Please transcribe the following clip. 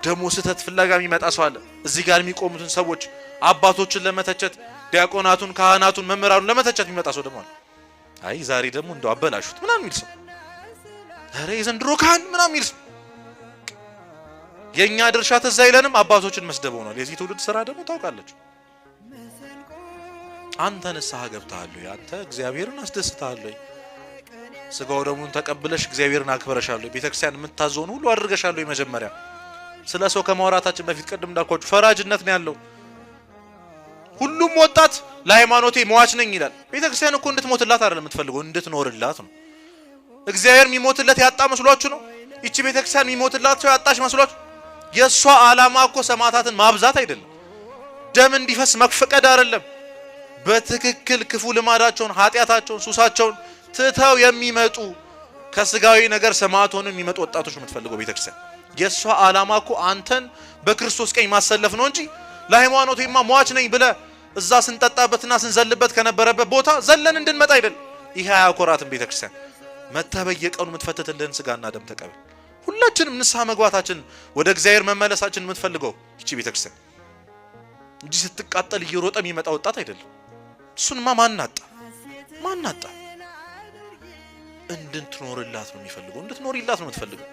ደሞ ስተት ፍለጋ የሚመጣ ሰው አለ። እዚህ ጋር የሚቆሙትን ሰዎች አባቶችን ለመተቸት ዲያቆናቱን ካህናቱን መምህራኑን ለመተቸት የሚመጣ ሰው ደሞ አለ። አይ ዛሬ ደሞ እንደው አበላሹት ምናምን የሚል ሰው አረ የዘንድሮ ካህን ምናምን የሚል ሰው። የኛ ድርሻ ተዛ ይለንም አባቶችን መስደብ ሆኗል። የዚህ ትውልድ ስራ ደሞ ታውቃለች። አንተ ንስሐ ገብተሃል ወይ? አንተ እግዚአብሔርን አስደስተሃል ወይ? ስጋው ደሙን ተቀብለሽ እግዚአብሔርን አክብረሻል ወይ? ቤተክርስቲያን የምታዘውን ሁሉ አድርገሻል ወይ? መጀመሪያ ስለ ሰው ከማውራታችን በፊት ቅድም እንዳልኳችሁ ፈራጅነት ነው ያለው። ሁሉም ወጣት ለሃይማኖቴ ሟች ነኝ ይላል። ቤተክርስቲያን እኮ እንድትሞትላት አይደለም የምትፈልገው እንድትኖርላት ነው። እግዚአብሔር የሚሞትለት ያጣ መስሏችሁ ነው? እቺ ቤተክርስቲያን የሚሞትላት ሰው ያጣሽ መስሏችሁ? የሷ ዓላማ እኮ ሰማዕታትን ማብዛት አይደለም፣ ደም እንዲፈስ መፍቀድ አይደለም። በትክክል ክፉ ልማዳቸውን ኃጢያታቸውን ሱሳቸውን ትተው የሚመጡ ከስጋዊ ነገር ሰማዕት ሆነው የሚመጡ ወጣቶች የምትፈልገው ቤተክርስቲያን። የሷ ዓላማ እኮ አንተን በክርስቶስ ቀኝ ማሰለፍ ነው እንጂ ለሃይማኖቴማ ሟች ነኝ ብለ እዛ ስንጠጣበትና ስንዘልበት ከነበረበት ቦታ ዘለን እንድንመጣ አይደለም። ይሄ አያኮራትም ቤተክርስቲያን። መተበየቀኑ የምትፈተትልን ስጋና ደም ተቀበል። ሁላችንም ንስሐ መግባታችን ወደ እግዚአብሔር መመለሳችን የምትፈልገው እቺ ቤተክርስቲያን እንጂ ስትቃጠል እየሮጠ የሚመጣ ወጣት አይደለም። እሱንማ ማናጣ እንድትኖርላት ነው የሚፈልገው፣ እንድትኖርላት ነው የምትፈልገው።